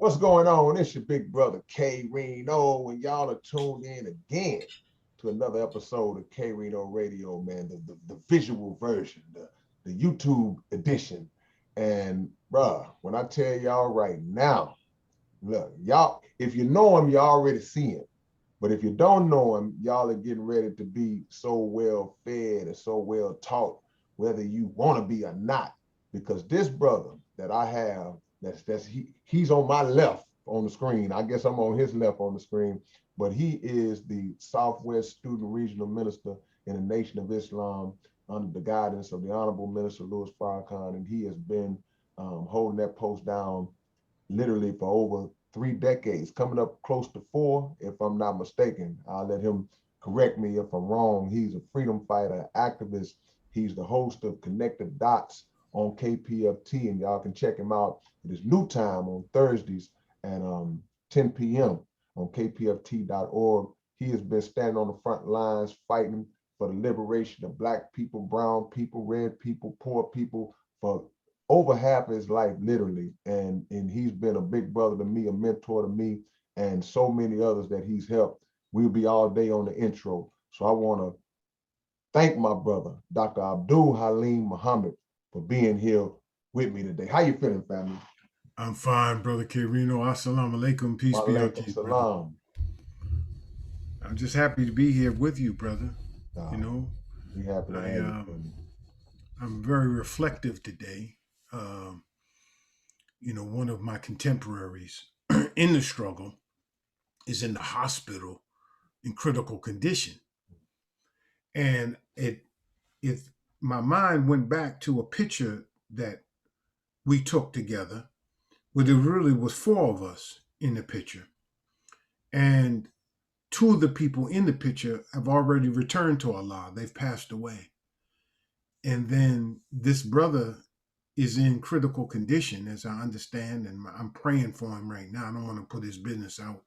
What's going on? It's your big brother K-Rino, and y'all are tuned in again to another episode of K-Rino Radio, man. The visual version, the YouTube edition. And bruh, when I tell y'all right now, look, y'all, if you know him, you already see him. But if you don't know him, y'all are getting ready to be so well fed and so well taught, whether you want to be or not. Because this brother that I have, he's on my left on the screen. I guess I'm on his left on the screen, but he is the Southwest Student Regional Minister in the Nation of Islam under the guidance of the Honorable Minister Louis Farrakhan, and he has been holding that post down literally for over 3 decades, coming up close to 4, if I'm not mistaken. I'll let him correct me if I'm wrong. He's a freedom fighter, activist. He's the host of Connected Dots on KPFT, and y'all can check him out at his new time on Thursdays at 10 p.m. on kpft.org. He has been standing on the front lines fighting for the liberation of Black people, brown people, red people, poor people for over half of his life, literally. And he's been a big brother to me, a mentor to me, and so many others that he's helped. We'll be all day on the intro. So I want to thank my brother, Dr. Abdul Haleem Muhammad, for being here with me today. How you feeling, family? I'm fine, brother K-Rino. Assalamu alaikum. Peace be unto Walaikum you, brother. salam. I'm just happy to be here with you, brother. You Uh, know, we happy to I have you, family. I'm very reflective today. One of my contemporaries in the struggle is in the hospital in critical condition, and it my mind went back to a picture that we took together, where there really was 4 of us in the picture, and 2 of the people in the picture have already returned to Allah. They've passed away. And then this brother is in critical condition, as I understand, and I'm praying for him right now. I don't want to put his business out,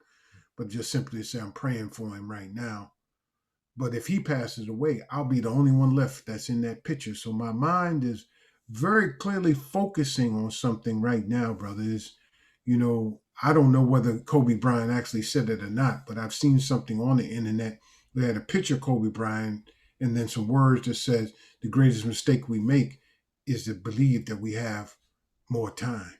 but just simply say I'm praying for him right now. But if he passes away, I'll be the only one left that's in that picture. So my mind is very clearly focusing on something right now, brother. I don't know whether Kobe Bryant actually said it or not, but I've seen something on the internet. They had a picture of Kobe Bryant and then some words that says the greatest mistake we make is to believe that we have more time.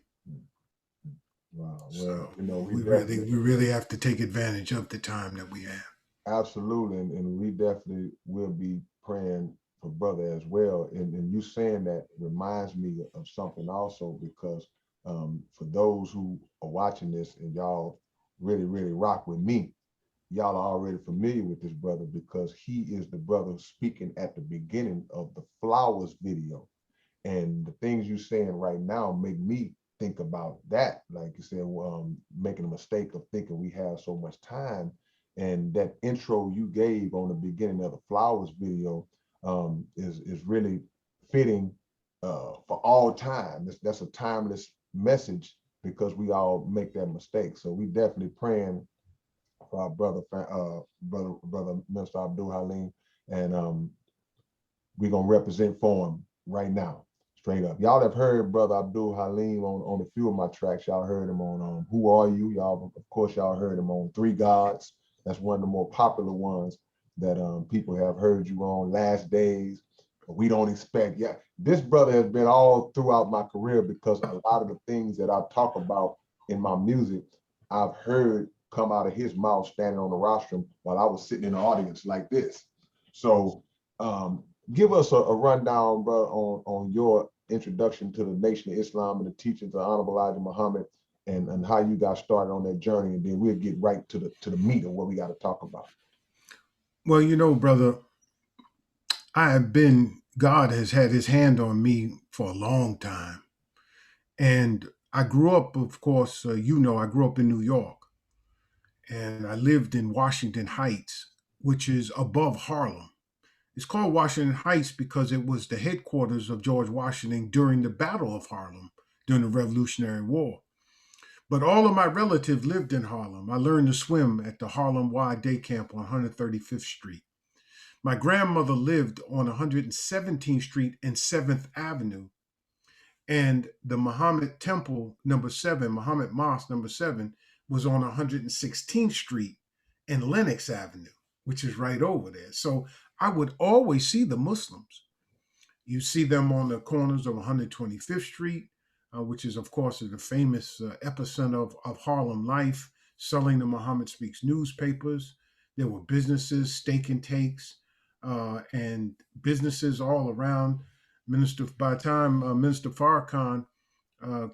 Wow. Well, So we we really definitely, we really have to take advantage of the time that we have. absolutely, and we definitely will be praying for brother as well. And you saying that reminds me of something also, because for those who are watching this and y'all really, really rock with me, y'all are already familiar with this brother because he is the brother speaking at the beginning of the Flowers video. And the things you're saying right now make me think about that. Like you said, making a mistake of thinking we have so much time. And that intro you gave on the beginning of the Flowers video is really fitting for all time. That's a timeless message because we all make that mistake. So we definitely praying for our brother Mr. Abdul Halim, and we're gonna represent for him right now, straight up. Y'all have heard brother Abdul Halim on a few of my tracks. Y'all heard him on Who Are You? Y'all, of course, y'all heard him on Three Gods. That's one of the more popular ones that people have heard you on. Last Days. We don't expect. Yeah, this brother has been all throughout my career because a lot of the things that I talk about in my music, I've heard come out of his mouth standing on the rostrum while I was sitting in the audience like this. So um, give us a rundown, bro, on your introduction to the Nation of Islam and the teachings of Honorable Elijah Muhammad, and how you got started on that journey, and then we'll get right to the meat of what we got to talk about. Well, brother, God has had his hand on me for a long time. And I grew up, of course, I grew up in New York and I lived in Washington Heights, which is above Harlem. It's called Washington Heights because it was the headquarters of George Washington during the Battle of Harlem during the Revolutionary War. But all of my relatives lived in Harlem. I learned to swim at the Harlem Y Day Camp on 135th Street. My grandmother lived on 117th Street and 7th Avenue. And the Muhammad Temple number 7, Muhammad Mosque number 7, was on 116th Street and Lenox Avenue, which is right over there. So I would always see the Muslims. You see them on the corners of 125th Street, which is, of course, the famous epicenter of Harlem life, selling the Muhammad Speaks newspapers. There were businesses, steak and takes, and businesses all around. By the time Minister Farrakhan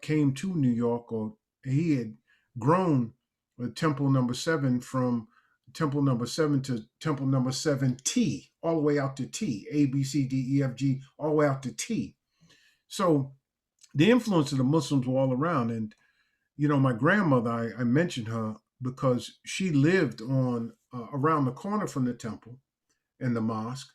came to New York, or he had grown Temple number 7 from Temple number 7 to Temple number 7T, all the way out to T, A, B, C, D, E, F, G, all the way out to T. So the influence of the Muslims were all around. And, my grandmother, I mentioned her because she lived on around the corner from the temple and the mosque.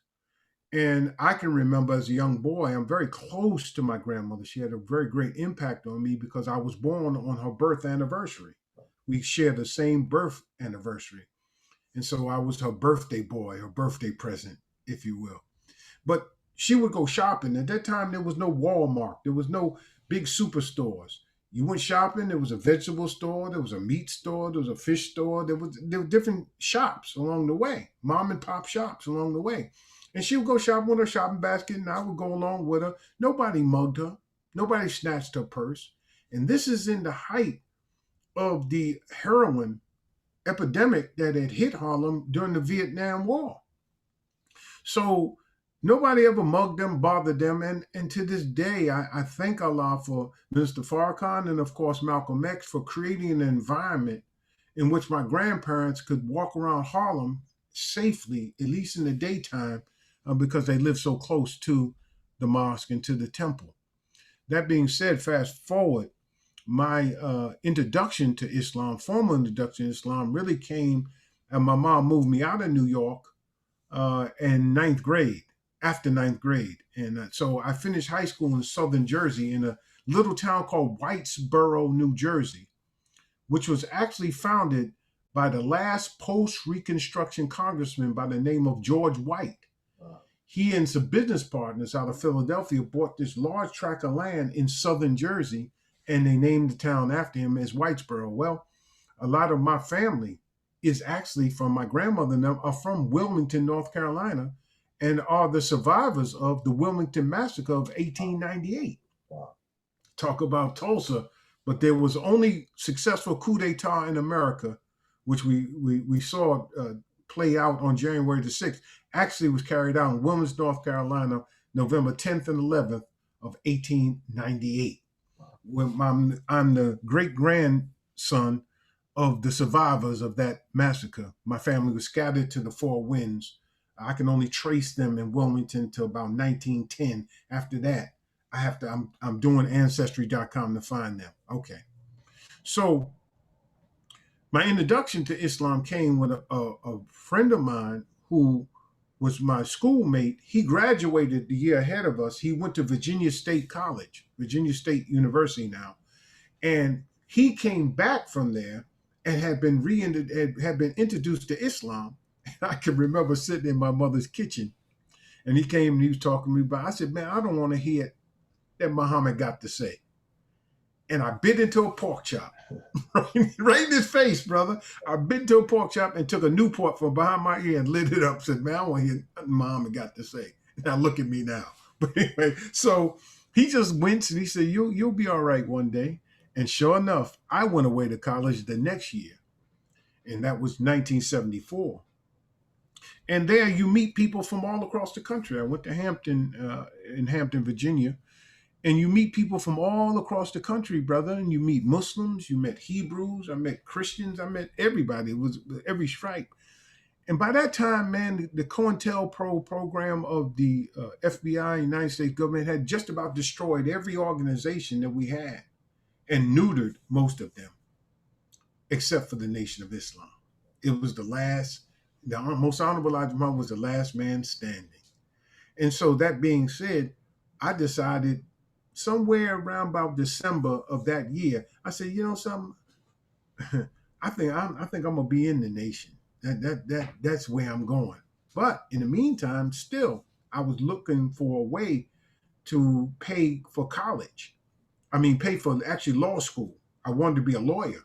And I can remember as a young boy, I'm very close to my grandmother. She had a very great impact on me because I was born on her birth anniversary. We share the same birth anniversary. And so I was her birthday boy, her birthday present, if you will. But she would go shopping. At that time, there was no Walmart. There was no big superstores. You went shopping, there was a vegetable store, there was a meat store, there was a fish store. There were different shops along the way, mom and pop shops along the way. And she would go shopping with her shopping basket, and I would go along with her. Nobody mugged her. Nobody snatched her purse. And this is in the height of the heroin epidemic that had hit Harlem during the Vietnam War. So nobody ever mugged them, bothered them. And to this day, I thank Allah for Minister Farrakhan and, of course, Malcolm X for creating an environment in which my grandparents could walk around Harlem safely, at least in the daytime, because they lived so close to the mosque and to the temple. That being said, fast forward, my introduction to Islam, formal introduction to Islam, really came, and my mom moved me out of New York in ninth grade, after ninth grade. And so I finished high school in southern Jersey in a little town called Whitesboro, New Jersey, which was actually founded by the last post-Reconstruction congressman by the name of George White. He and some business partners out of Philadelphia bought this large tract of land in southern Jersey, and they named the town after him as Whitesboro. Well, a lot of my family is actually from my grandmother, are from Wilmington, North Carolina, and are the survivors of the Wilmington Massacre of 1898. Wow. Talk about Tulsa, but there was only successful coup d'etat in America, which we saw play out on January the 6th, actually was carried out in Wilmington, North Carolina, November 10th and 11th of 1898. When I'm the great-grandson of the survivors of that massacre. My family was scattered to the four winds. I can only trace them in Wilmington to about 1910. After that, I'm doing Ancestry.com to find them. Okay. So my introduction to Islam came with a friend of mine who was my schoolmate. He graduated the year ahead of us. He went to Virginia State College, Virginia State University now. And he came back from there and had been introduced to Islam. And I can remember sitting in my mother's kitchen, and he came and he was talking to me about. I said, "Man, I don't want to hear that Muhammad got to say." And I bit into a pork chop, right in his face, brother. I bit into a pork chop and took a Newport from behind my ear and lit it up. Said, "Man, I want to hear what Muhammad got to say." Now look at me now. But anyway, so he just winced and he said, "You'll be all right one day." And sure enough, I went away to college the next year, and that was 1974. And there you meet people from all across the country. I went to in Hampton, Virginia, and you meet people from all across the country, brother. And you meet Muslims, you met Hebrews, I met Christians, I met everybody. It was every stripe. And by that time, man, the COINTELPRO program of the FBI, United States government, had just about destroyed every organization that we had and neutered most of them, except for the Nation of Islam. It was the most honorable Elijah Muhammad was the last man standing. And so that being said, I decided somewhere around about December of that year, I said, you know something, I think I'm gonna be in the nation. That's where I'm going. But in the meantime, still, I was looking for a way to pay for college. pay for actually law school. I wanted to be a lawyer.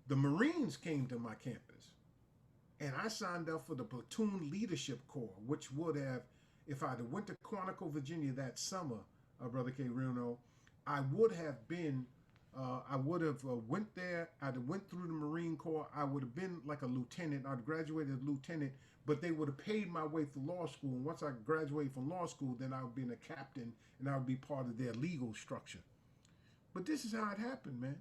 The Marines came to my campus, and I signed up for the platoon leadership corps, which would have, if I'd have went to Quantico, Virginia that summer, Brother K-Rino, I would have been, I would have went there. I'd have went through the Marine Corps. I would have been like a lieutenant. I'd graduated as lieutenant, but they would have paid my way through law school. And once I graduated from law school, then I would be a captain, and I would be part of their legal structure. But this is how it happened, man.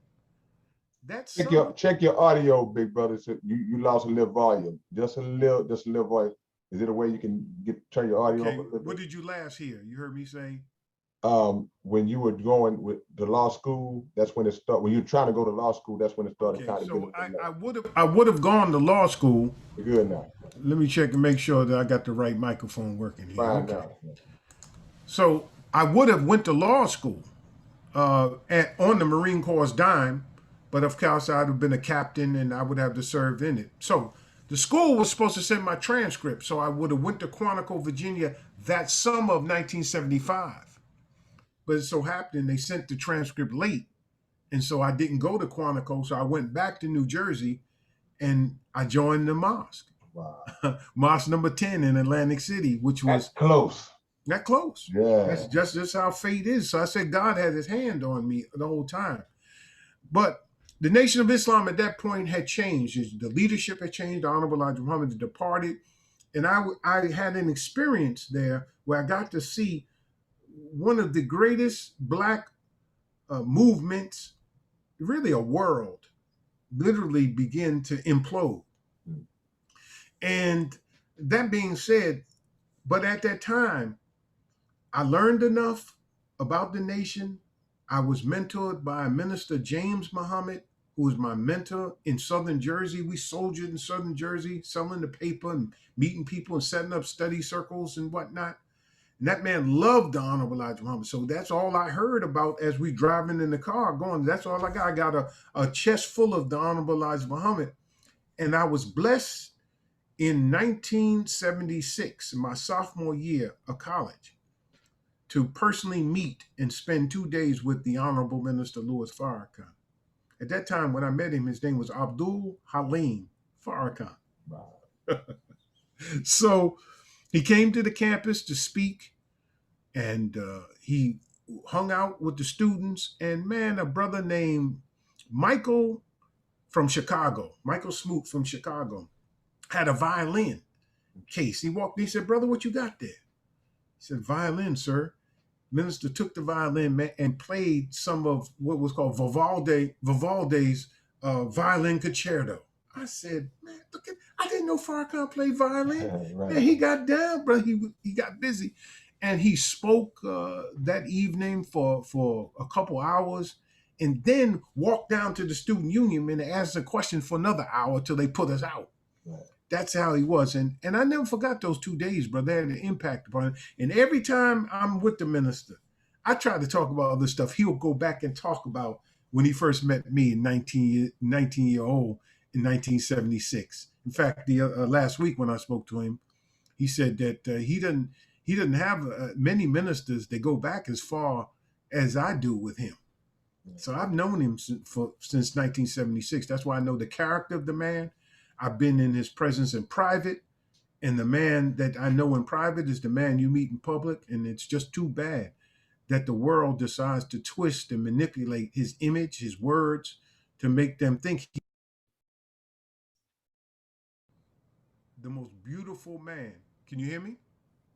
That's check your audio, big brother. So you lost a little volume, just a little voice. Is it a way you can turn your audio up a little bit? What did you last hear? You heard me say? When you were going with the law school, that's when it started. When you're trying to go to law school, that's when it started. Okay, so I would have gone to law school. You're good now. Let me check and make sure that I got the right microphone working here. Fine okay. Now. So I would have went to law school on the Marine Corps' dime, but of course I'd have been a captain and I would have to serve in it. So the school was supposed to send my transcript, so I would have went to Quantico, Virginia that summer of 1975. But it so happened they sent the transcript late, and so I didn't go to Quantico, so I went back to New Jersey, and I joined the mosque. Wow. Mosque number 10 in Atlantic City, which was close. That close. Yeah. That's just how fate is. So I said God had his hand on me the whole time. But the Nation of Islam at that point had changed. The leadership had changed. The Honorable Elijah Muhammad had departed. And I had an experience there where I got to see one of the greatest Black movements, really a world, literally begin to implode. And that being said, but at that time, I learned enough about the nation. I was mentored by Minister James Muhammad, who was my mentor in Southern Jersey. We soldiered in Southern Jersey, selling the paper and meeting people and setting up study circles and whatnot. And that man loved the Honorable Elijah Muhammad. So that's all I heard about as we driving in the car going. That's all I got. I got a chest full of the Honorable Elijah Muhammad. And I was blessed in 1976, in my sophomore year of college, to personally meet and spend 2 days with the Honorable Minister Louis Farrakhan. At that time, when I met him, his name was Abdul Haleem Farrakhan. Wow. So he came to the campus to speak, and he hung out with the students. And man, a brother named Michael from Chicago, Michael Smoot from Chicago, had a violin case. He walked in, he said, "Brother, what you got there?" He said, "Violin, sir." Minister took the violin and played some of what was called Vivaldi's violin concerto. I said, "Man, look at, I didn't know Farrakhan played violin." Right. Man, he got down, bro. He got busy. And he spoke that evening for a couple hours, and then walked down to the student union and asked a question for another hour till they put us out. Right. That's how he was. And I never forgot those 2 days, bro. They had an impact upon it. And every time I'm with the minister, I try to talk about other stuff. He'll go back and talk about when he first met me in 19-year-old in 1976. In fact, the last week when I spoke to him, he said that he doesn't have many ministers that go back as far as I do with him. So I've known him since 1976. That's why I know the character of the man. I've been in his presence in private, and the man that I know in private is the man you meet in public. And it's just too bad that the world decides to twist and manipulate his image, his words, to make them think he's the most beautiful man. Can you hear me?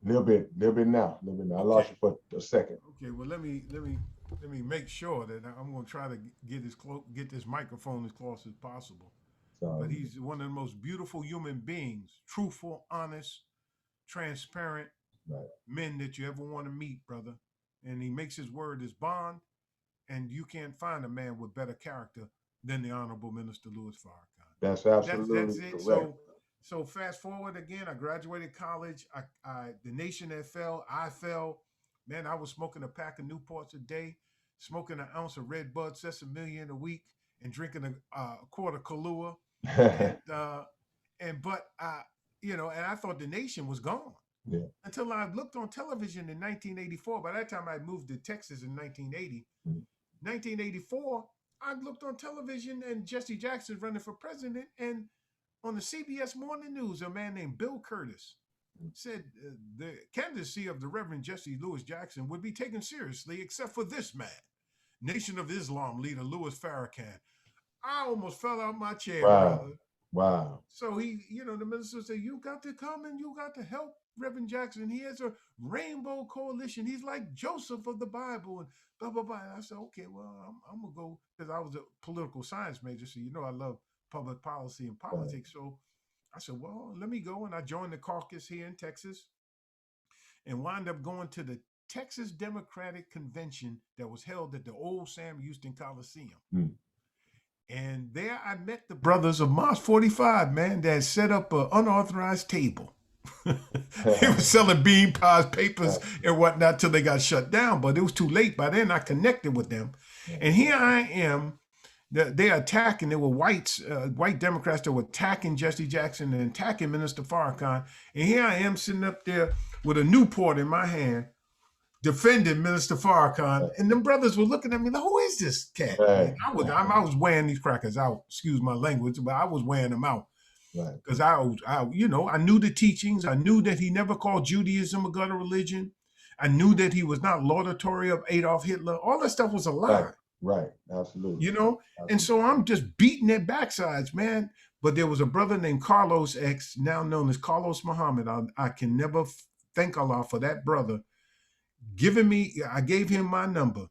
Little bit now. I lost you for a second. Okay, well let me make sure that I'm going to try to get this microphone as close as possible. But he's one of the most beautiful human beings, truthful, honest, transparent men that you ever want to meet, brother. And he makes his word his bond, and you can't find a man with better character than the Honorable Minister Louis Farrakhan. That's absolutely that's it. Correct. So fast forward again, I graduated college. The nation had fell, I fell. Man, I was smoking a pack of Newports a day, smoking an ounce of Red Bud Sesame a week, and drinking a quart of Kahlua. And I thought the nation was gone. Yeah. until I looked on television in 1984. By that time, I moved to Texas in 1980. Mm. 1984, I looked on television and Jesse Jackson running for president. And on the CBS Morning News, a man named Bill Curtis said the candidacy of the Reverend Jesse Louis Jackson would be taken seriously, except for this man, Nation of Islam leader Louis Farrakhan. I almost fell out my chair, Wow. brother. Wow. So he, the minister said, "You got to come and you got to help Reverend Jackson. He has a rainbow coalition. He's like Joseph of the Bible," and blah blah blah. And I said, "Okay, well, I'm gonna go," because I was a political science major, so I love public policy and politics. So I said, "Well, let me go," and I joined the caucus here in Texas, and wound up going to the Texas Democratic Convention that was held at the old Sam Houston Coliseum. Mm. And there I met the brothers of Mosque 45, man, that set up an unauthorized table. They were selling bean pies, papers, and whatnot till they got shut down. But it was too late. By then, I connected with them. And here I am. They're attacking. There were white Democrats that were attacking Jesse Jackson and attacking Minister Farrakhan. And here I am sitting up there with a Newport in my hand, defending Minister Farrakhan, and them brothers were looking at me like, "Who is this cat?" Right. I was wearing these crackers out. Excuse my language, but I was wearing them out because I knew the teachings. I knew that he never called Judaism a gutter religion. I knew that he was not laudatory of Adolf Hitler. All that stuff was a lie. Right. Absolutely. Absolutely. And so I'm just beating their backsides, man. But there was a brother named Carlos X, now known as Carlos Muhammad. I can never thank Allah for that brother. I gave him my number.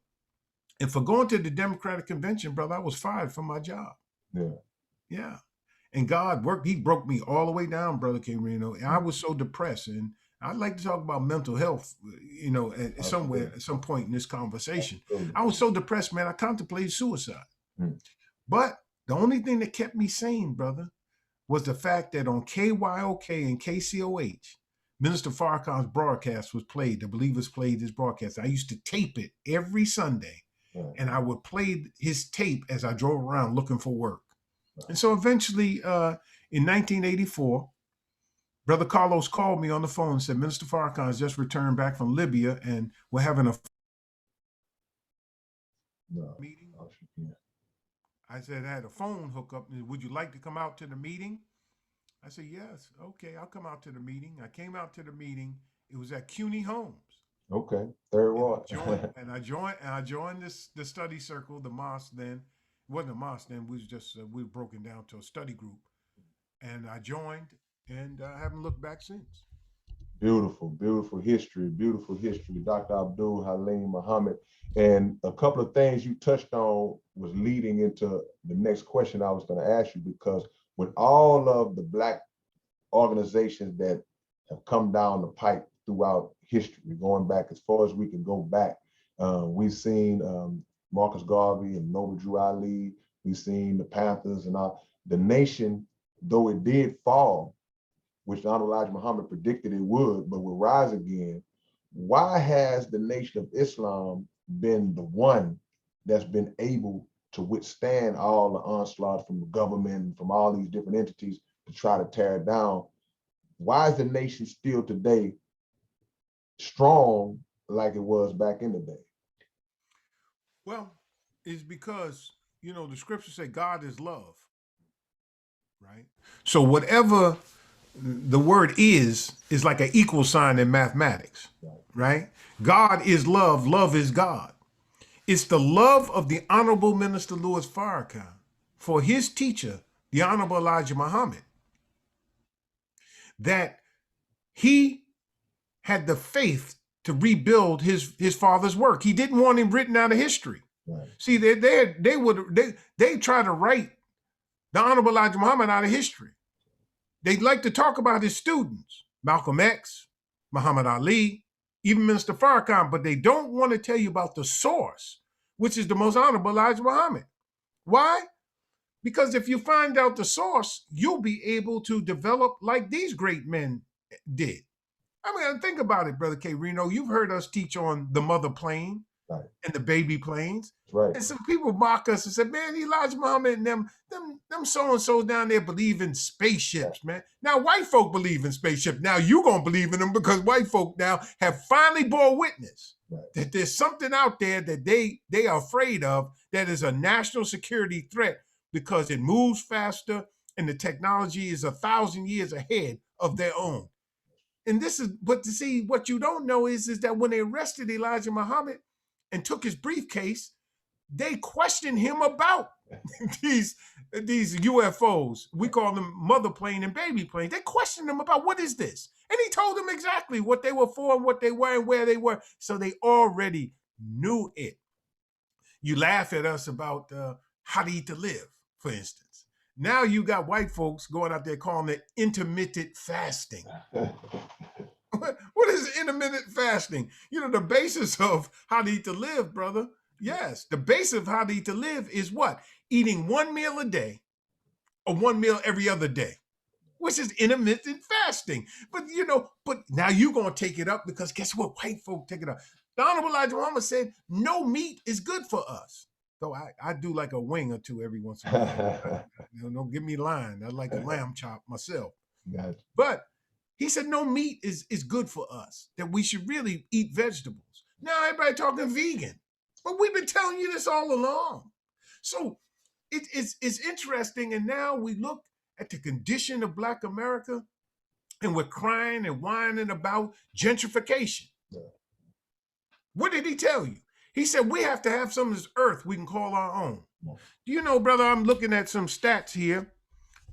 And for going to the Democratic Convention, brother, I was fired from my job. Yeah. And God worked. He broke me all the way down, brother K-Rino. And I was so depressed. And I'd like to talk about mental health, at some point in this conversation. Absolutely. I was so depressed, man. I contemplated suicide. But the only thing that kept me sane, brother, was the fact that on KYOK and KCOH, Minister Farrakhan's broadcast was played. The Believers played his broadcast. I used to tape it every Sunday, and I would play his tape as I drove around looking for work. And so eventually, in 1984, Brother Carlos called me on the phone and said, "Minister Farrakhan has just returned back from Libya, and we're having a meeting." I said, "I had a phone hookup. Would you like to come out to the meeting?" I said, "Yes, okay, I'll come out to the meeting." I came out to the meeting. It was at CUNY Homes. Okay, Third Ward. I joined the study circle, the mosque then. It wasn't a mosque then. We were broken down to a study group. And I joined, and I haven't looked back since. Beautiful, beautiful history, Dr. Abdul Haleem Muhammad. And a couple of things you touched on was leading into the next question I was going to ask you, because with all of the Black organizations that have come down the pipe throughout history, going back as far as we can go back, we've seen Marcus Garvey and Noble Drew Ali, we've seen the Panthers and all. The nation, though it did fall, which Honorable Elijah Muhammad predicted it would, but will rise again, why has the Nation of Islam been the one that's been able to withstand all the onslaught from the government and from all these different entities to try to tear it down? Why is the nation still today strong like it was back in the day? Well, it's because, the scriptures say God is love, right? So whatever the word is like an equal sign in mathematics, right? God is love, love is God. It's the love of the Honorable Minister Louis Farrakhan for his teacher, the Honorable Elijah Muhammad, that he had the faith to rebuild his father's work. He didn't want him written out of history. Right. See, they try to write the Honorable Elijah Muhammad out of history. They like to talk about his students, Malcolm X, Muhammad Ali, even Minister Farrakhan, but they don't want to tell you about the source, which is the most Honorable Elijah Muhammad. Why? Because if you find out the source, you'll be able to develop like these great men did. I mean, think about it, Brother K-Rino. You've heard us teach on the mother plane. Right. and the baby planes. Right. And some people mock us and said, man, Elijah Muhammad and them so-and-so down there believe in spaceships, man. Now white folk believe in spaceships. Now you gonna believe in them because white folk now have finally bore witness that there's something out there that they are afraid of that is a national security threat because it moves faster and the technology is 1,000 years ahead of their own. And this is, but to see what you don't know is that when they arrested Elijah Muhammad and took his briefcase, they questioned him about these UFOs. We call them mother plane and baby plane. They questioned him about what is this? And he told them exactly what they were for, what they were, and where they were. So they already knew it. You laugh at us about how to eat to live, for instance. Now you got white folks going out there calling it intermittent fasting. What is intermittent fasting? You know, the basis of how to eat to live, brother. Yes, the basis of how to eat to live is what? Eating one meal a day or one meal every other day, which is intermittent fasting. But, you know, but now you're going to take it up because guess what? White folk take it up. The Honorable Elijah Muhammad said, no meat is good for us. Though I do like a wing or two every once in a while. Don't give me lying. I like a lamb chop myself. Gotcha. But he said no meat is good for us, that we should really eat vegetables. Now everybody talking vegan. But we've been telling you this all along. So it's interesting. And now we look at the condition of Black America and we're crying and whining about gentrification. Yeah. What did he tell you? He said, we have to have some of this earth we can call our own. Yeah. Do you know, brother, I'm looking at some stats here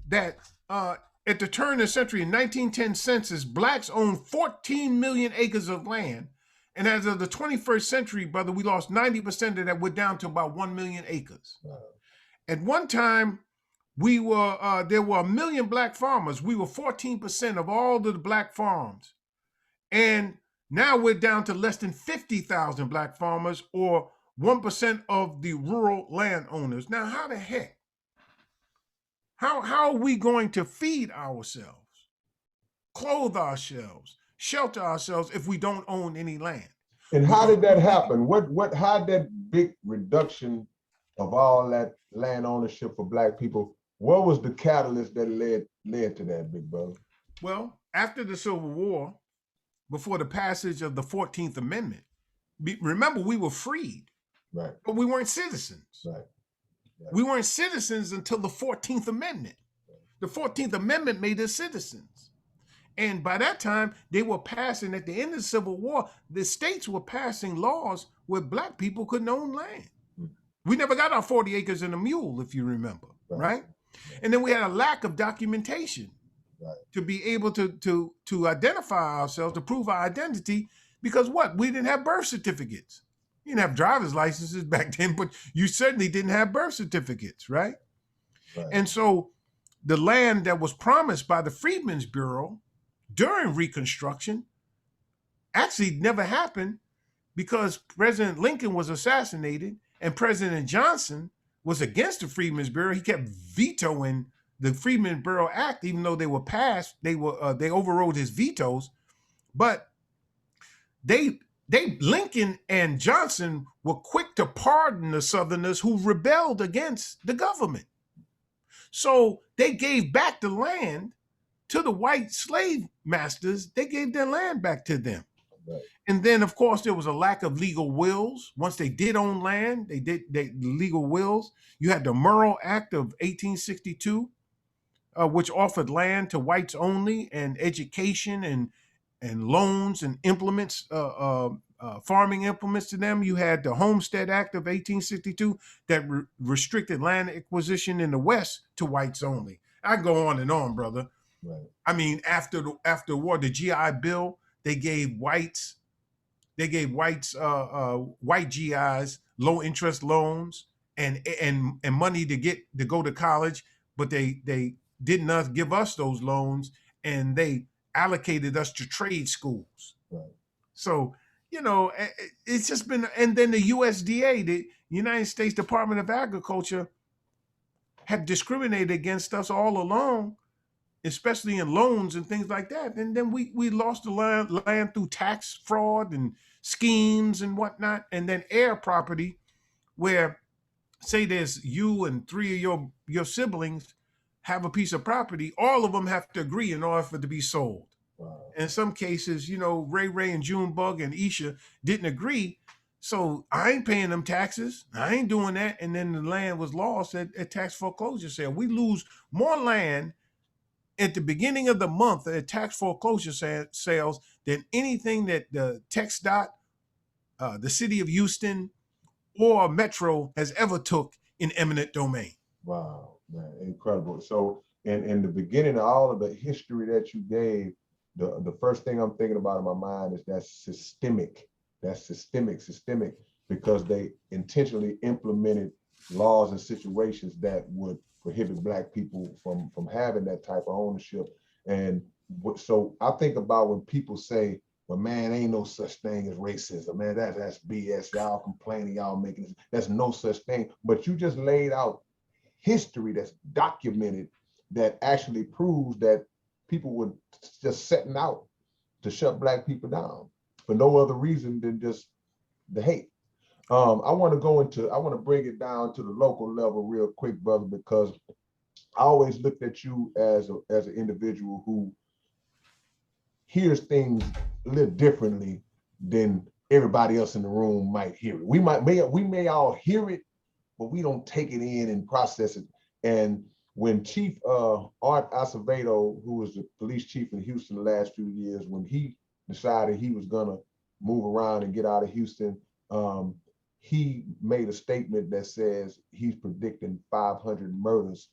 that at the turn of the century, in 1910 census, Blacks owned 14 million acres of land. And as of the 21st century, brother, we lost 90% of that. We're down to about 1 million acres. Wow. At one time, there were 1 million Black farmers. We were 14% of all the Black farms. And now we're down to less than 50,000 Black farmers, or 1% of the rural landowners. Now, how the heck? How are we going to feed ourselves, clothe ourselves, shelter ourselves if we don't own any land? And how did that happen? How did that big reduction of all that land ownership for Black people, what was the catalyst that led to that, big brother? Well, after the Civil War, before the passage of the 14th Amendment, remember, we were freed, right? But we weren't citizens. Right. We weren't citizens until the 14th Amendment. The 14th Amendment made us citizens. And by that time, they were passing, at the end of the Civil War, the states were passing laws where Black people couldn't own land. We never got our 40 acres and a mule, if you remember, right? And then we had a lack of documentation to be able to identify ourselves, to prove our identity, because what? We didn't have birth certificates. You didn't have driver's licenses back then, but you certainly didn't have birth certificates, right? And so the land that was promised by the Freedmen's Bureau during Reconstruction actually never happened because President Lincoln was assassinated and President Johnson was against the Freedmen's Bureau. He kept vetoing the Freedmen's Bureau Act, even though they were passed. They overrode his vetoes, but Lincoln and Johnson were quick to pardon the Southerners who rebelled against the government. So they gave back the land to the white slave masters. They gave their land back to them. Right. And then, of course, there was a lack of legal wills. Once they did own land, they legal wills. You had the Murrell Act of 1862, which offered land to whites only, and education and loans and implements, farming implements to them. You had the Homestead Act of 1862 that restricted land acquisition in the West to whites only. I go on and on, brother. Right. I mean, after the war, the GI Bill, they gave whites white GIs low interest loans and money to go to college, but they did not give us those loans, and they allocated us to trade schools. Right. So, you know, it's just been, and then the USDA, the United States Department of Agriculture, have discriminated against us all along, especially in loans and things like that. And then we lost the land through tax fraud and schemes and whatnot. And then heir property, where say there's you and three of your siblings have a piece of property, all of them have to agree in order for it to be sold. Wow. In some cases, Ray and Junebug and Isha didn't agree. So I ain't paying them taxes. I ain't doing that. And then the land was lost at tax foreclosure sale. We lose more land at the beginning of the month at tax foreclosure sales than anything that the TxDOT, the city of Houston, or Metro has ever took in eminent domain. Wow, man, incredible. So in the beginning of all of the history that you gave, the first thing I'm thinking about in my mind is that's systemic, because they intentionally implemented laws and situations that would prohibit Black people from having that type of ownership. And so I think about when people say, well, man, ain't no such thing as racism, man, that's BS, y'all complaining, y'all making this, that's no such thing. But you just laid out history that's documented that actually proves that people were just setting out to shut Black people down for no other reason than just the hate. I want to bring it down to the local level real quick, brother, because I always looked at you as an individual who hears things a little differently than everybody else in the room might hear it. We may all hear it, but we don't take it in and process it. And when Chief Art Acevedo, who was the police chief in Houston the last few years, when he decided he was gonna move around and get out of Houston, he made a statement that says he's predicting 500 murders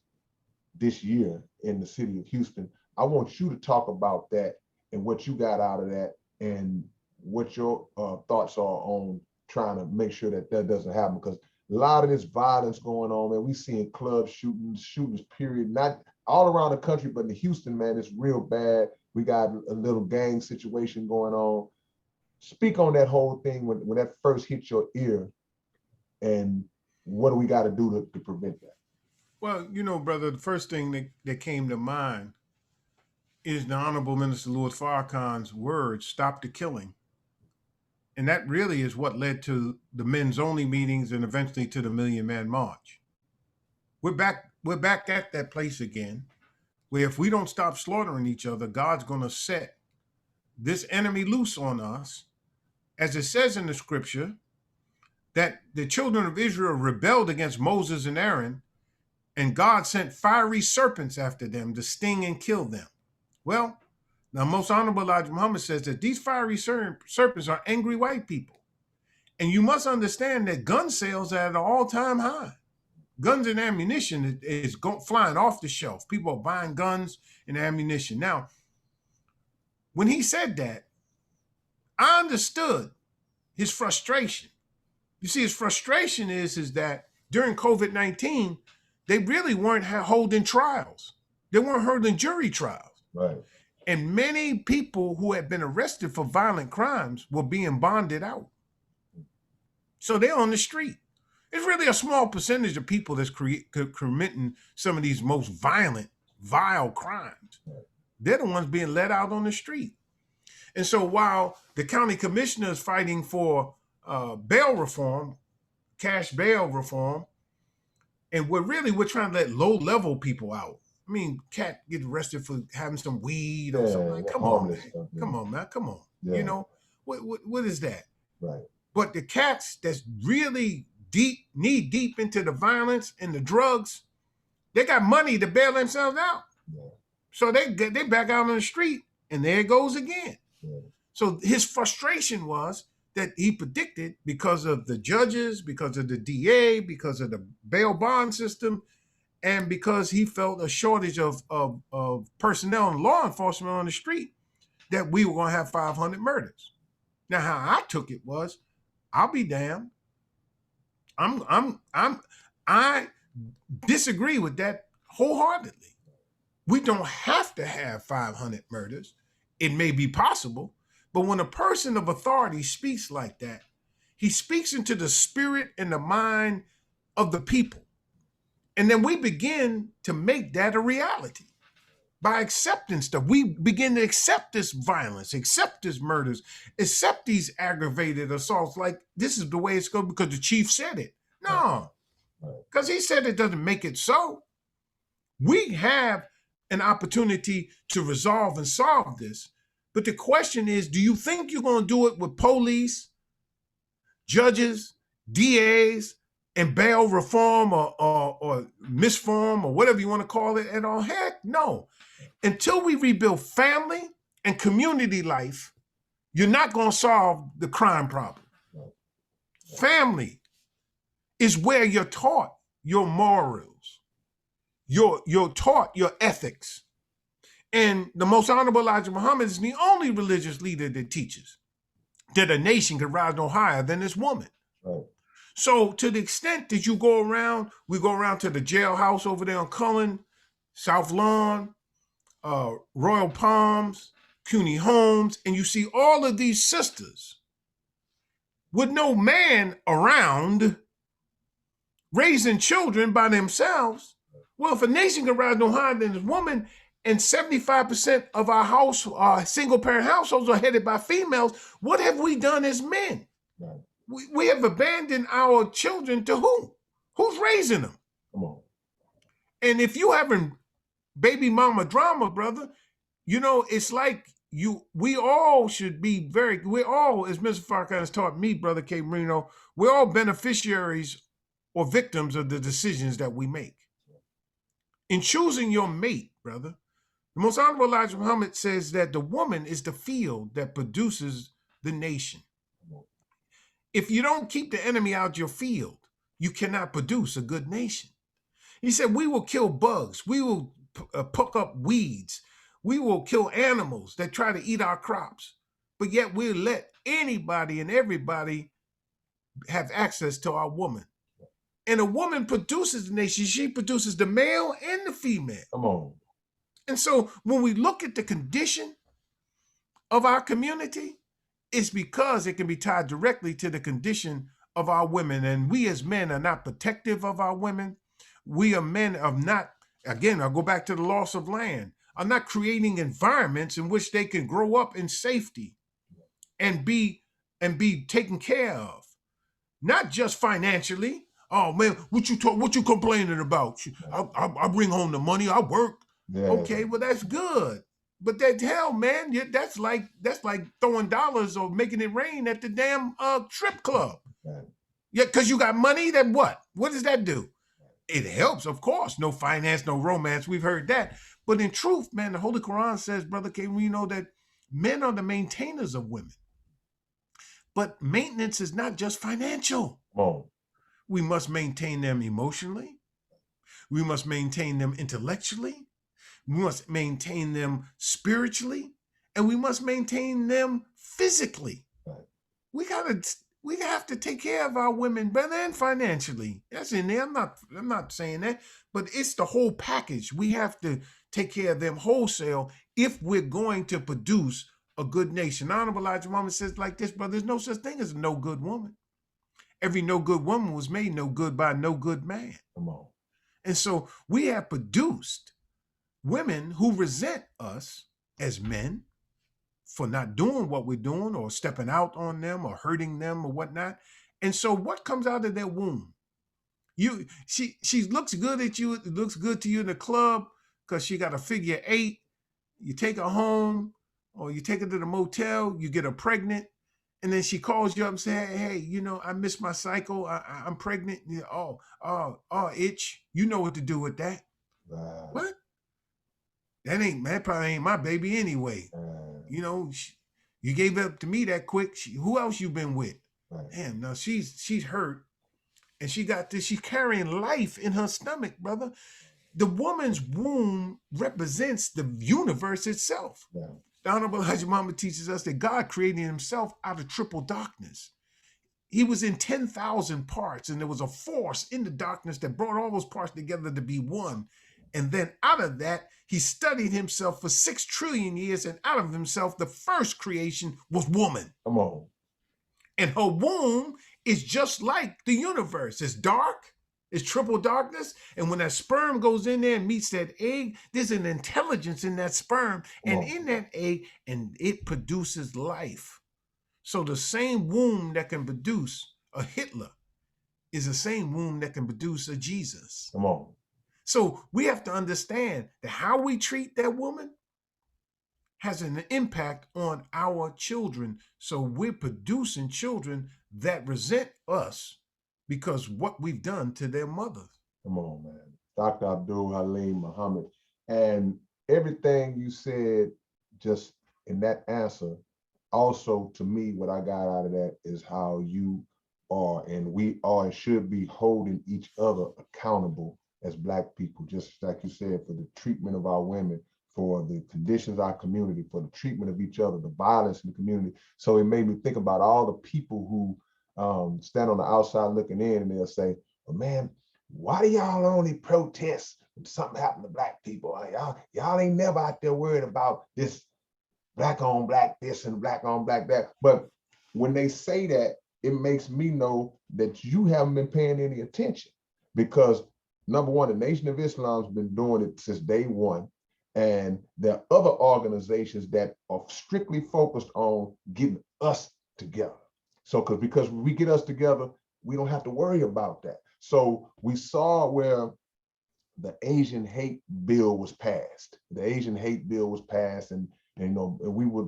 this year in the city of Houston. I want you to talk about that and what you got out of that and what your thoughts are on trying to make sure that doesn't happen, because a lot of this violence going on, man. We seeing club shootings, period, not all around the country, but in Houston, man, it's real bad. We got a little gang situation going on. Speak on that whole thing when that first hit your ear, and what do we got to do to prevent that? Well, brother, the first thing that came to mind is the Honorable Minister Louis Farrakhan's words, "Stop the killing." And that really is what led to the men's only meetings and eventually to the Million Man March. We're back at that place again, where if we don't stop slaughtering each other, God's going to set this enemy loose on us. As it says in the scripture, that the children of Israel rebelled against Moses and Aaron, and God sent fiery serpents after them to sting and kill them. Well, now Most Honorable Elijah Muhammad says that these fiery serpents are angry white people. And you must understand that gun sales are at an all-time high. Guns and ammunition is flying off the shelf. People are buying guns and ammunition. Now, when he said that, I understood his frustration. You see, his frustration is that during COVID-19, they really weren't holding trials. They weren't holding jury trials. Right. And many people who had been arrested for violent crimes were being bonded out. So they're on the street. It's really a small percentage of people that's committing some of these most vile crimes. They're the ones being let out on the street. And so while the county commissioner is fighting for bail reform, cash bail reform, and we're trying to let low-level people out. I mean, cat get arrested for having some weed or something. Like, come on, man. Stuff, yeah. Come on, man. Come on. Yeah. What is that? Right. But the cats that's really knee deep into the violence and the drugs, they got money to bail themselves out. Yeah. So they back out on the street, and there it goes again. Yeah. So his frustration was that he predicted, because of the judges, because of the DA, because of the bail bond system, and because he felt a shortage of personnel and law enforcement on the street, that we were going to have 500 murders. Now, how I took it was, I'll be damned. I disagree with that wholeheartedly. We don't have to have 500 murders. It may be possible, but when a person of authority speaks like that, he speaks into the spirit and the mind of the people. And then we begin to make that a reality. by accepting stuff. We begin to accept this violence, accept this murders, accept these aggravated assaults. Like this is the way it's going because the chief said it. No, because he said it doesn't make it so. We have an opportunity to resolve and solve this. But the question is, do you think you're going to do it with police, judges, DAs, and bail reform or misform or whatever you want to call it at all? Heck, no. Until we rebuild family and community life, you're not going to solve the crime problem. Family is where you're taught your morals, you're taught your ethics. And the most honorable Elijah Muhammad is the only religious leader that teaches that a nation can rise no higher than this woman. Right. So to the extent that you go around, we go around to the jailhouse over there on Cullen, South Lawn, Royal Palms, CUNY Homes, and you see all of these sisters with no man around raising children by themselves. Well, if a nation can rise no higher than this woman, and 75% of our single parent households are headed by females, what have we done as men? Right. We have abandoned our children to who? Who's raising them? Come on. And if you having baby mama drama, brother, you know, it's like we all should be we're all, as Mr. Farrakhan has taught me, brother K-Rino, we're all beneficiaries or victims of the decisions that we make. In choosing your mate, brother, the most honorable Elijah Muhammad says that the woman is the field that produces the nation. If you don't keep the enemy out your field, you cannot produce a good nation. He said, we will kill bugs. We will pluck up weeds. We will kill animals that try to eat our crops. But yet we'll let anybody and everybody have access to our woman. And a woman produces the nation. She produces the male and the female. Come on. And so when we look at the condition of our community, it's because it can be tied directly to the condition of our women. And we as men are not protective of our women. We are men of not, again, I'll go back to the loss of land, are not creating environments in which they can grow up in safety and be taken care of. Not just financially. Oh man, what you complaining about? I bring home the money, I work. Yeah. Okay, well that's good. But that hell, man, that's like throwing dollars or making it rain at the damn strip club. Right. Yeah, because you got money, then what? What does that do? It helps, of course. No finance, no romance. We've heard that. But in truth, man, the Holy Quran says, brother K-Rino, that men are the maintainers of women. But maintenance is not just financial. Oh. We must maintain them emotionally. We must maintain them intellectually. We must maintain them spiritually. And we must maintain them physically. Right. We have to take care of our women, brother, and financially. That's in there. I'm not saying that, but it's the whole package. We have to take care of them wholesale if we're going to produce a good nation. Honorable Elijah Muhammad says like this, brother, there's no such thing as a no good woman. Every no good woman was made no good by no good man. Come on. And so we have produced women who resent us as men for not doing what we're doing or stepping out on them or hurting them or whatnot. And so what comes out of their womb? She looks good at you, it looks good to you in the club because she got a figure 8. You take her home or you take her to the motel, you get her pregnant, and then she calls you up and say, hey, you know, I missed my cycle. I'm pregnant. Oh, itch. You know what to do with that. Wow. What? That probably ain't my baby anyway. You know, you gave it up to me that quick. Who else you been with? Right. Damn, now she's hurt. And she got this, she's carrying life in her stomach, brother. The woman's womb represents the universe itself. Yeah. The Honorable Elijah Muhammad teaches us that God created himself out of triple darkness. He was in 10,000 parts, and there was a force in the darkness that brought all those parts together to be one. And then out of that, he studied himself for 6 trillion years, and out of himself, the first creation was woman. Come on. And her womb is just like the universe. It's dark, It's triple darkness. And when that sperm goes in there and meets that egg, there's an intelligence in that sperm and in that egg, and it produces life. So the same womb that can produce a Hitler is the same womb that can produce a Jesus. Come on. So we have to understand that how we treat that woman has an impact on our children. So we're producing children that resent us because what we've done to their mothers. Come on, man. Dr. Abdul Haleem Muhammad. And everything you said just in that answer, also to me, what I got out of that is how you are and we are and should be holding each other accountable as Black people, just like you said, for the treatment of our women, for the conditions of our community, for the treatment of each other, the violence in the community. So it made me think about all the people who stand on the outside looking in and they'll say, well, man, why do y'all only protest when something happened to Black people? Y'all ain't never out there worried about this Black on Black this and Black on Black that. But when they say that, it makes me know that you haven't been paying any attention, because number one, the Nation of Islam's been doing it since day one. And there are other organizations that are strictly focused on getting us together. So because we get us together, we don't have to worry about that. So we saw where the Asian hate bill was passed. The Asian hate bill was passed, and you know,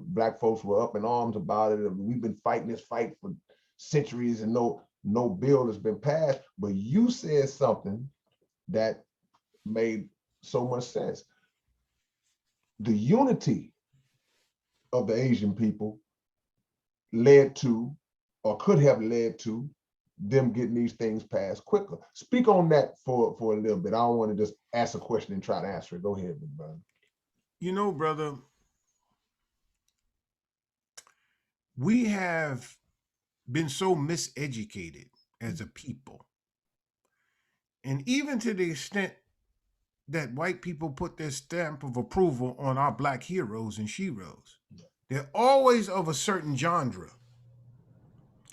Black folks were up in arms about it. We've been fighting this fight for centuries, and no bill has been passed. But you said something that made so much sense. The unity of the Asian people led to, or could have led to, them getting these things passed quicker. Speak on that for a little bit. I don't want to just ask a question and try to answer it. Go ahead, big brother. You know, brother, we have been so miseducated as a people. And even to the extent that white people put their stamp of approval on our Black heroes and sheroes, they're always of a certain genre.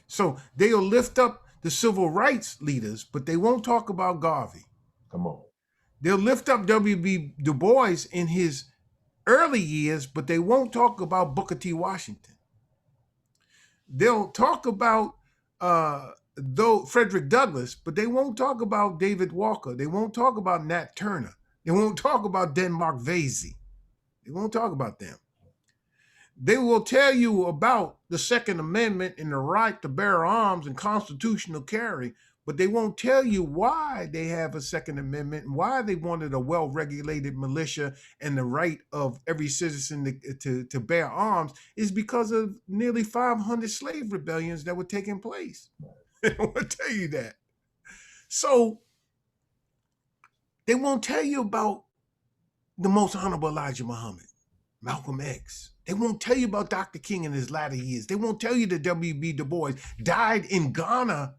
So they'll lift up the civil rights leaders, but they won't talk about Garvey. Come on. They'll lift up W.B. Du Bois in his early years, but they won't talk about Booker T. Washington. They'll talk about Frederick Douglass, but they won't talk about David Walker. They won't talk about Nat Turner. They won't talk about Denmark Vesey. They won't talk about them. They will tell you about the Second Amendment and the right to bear arms and constitutional carry, but they won't tell you why they have a Second Amendment and why they wanted a well-regulated militia and the right of every citizen to bear arms is because of nearly 500 slave rebellions that were taking place. They won't tell you that. So they won't tell you about the Most Honorable Elijah Muhammad, Malcolm X. They won't tell you about Dr. King in his latter years. They won't tell you that W.B. Du Bois died in Ghana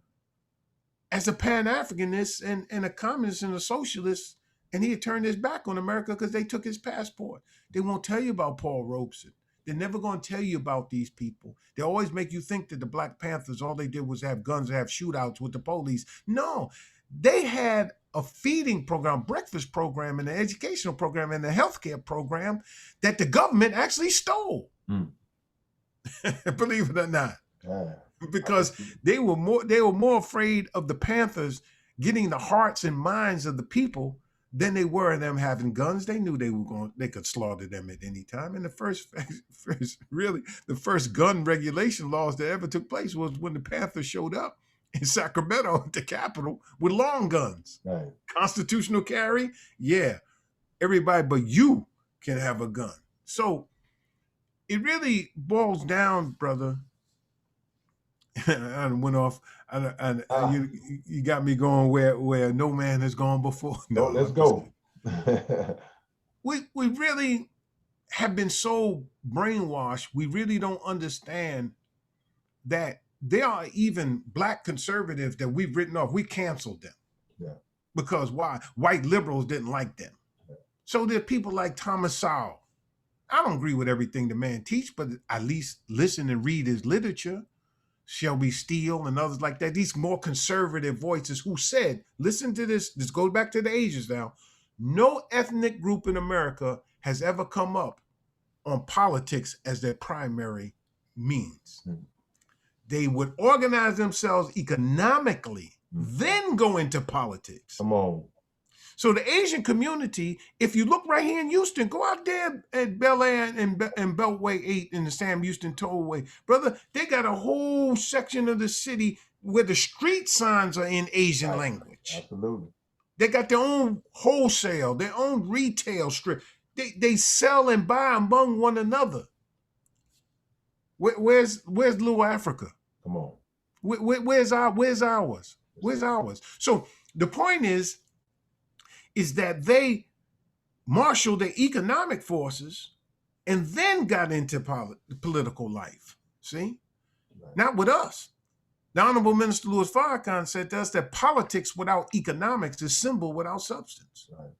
as a Pan-Africanist and a communist and a socialist, and he had turned his back on America because they took his passport. They won't tell you about Paul Robeson. They're never going to tell you about these people. They always make you think that the Black Panthers, all they did was have guns and have shootouts with the police. No, they had a feeding program, breakfast program, and an educational program, and a healthcare program that the government actually stole. Believe it or not. Because they were more afraid of the Panthers getting the hearts and minds of the people than they were them having guns. They knew they could slaughter them at any time. And the first gun regulation laws that ever took place was when the Panthers showed up in Sacramento at the Capitol with long guns. Right. Constitutional carry, yeah. Everybody but you can have a gun. So it really boils down, brother. I went off. You got me going where no man has gone before. No, let's go. we really have been so brainwashed. We really don't understand that there are even Black conservatives that we've written off. We canceled them. Yeah. Because why? White liberals didn't like them. Yeah. So there are people like Thomas Sowell. I don't agree with everything the man teach, but at least listen and read his literature. Shelby Steele and others like that, these more conservative voices who said, listen to this goes back to the ages now, no ethnic group in America has ever come up on politics as their primary means. They would organize themselves economically, then go into politics. Come on. So the Asian community, if you look right here in Houston, go out there at Bel Air and Beltway 8 in the Sam Houston Tollway. Brother, they got a whole section of the city where the street signs are in Asian language. Absolutely. They got their own wholesale, their own retail strip. They sell and buy among one another. Where's Little Africa? Come on. Where's ours? Where's ours? So the point is that they marshaled their economic forces and then got into political life. See? Right. Not with us. The Honorable Minister Louis Farrakhan said to us that politics without economics is symbol without substance. Right.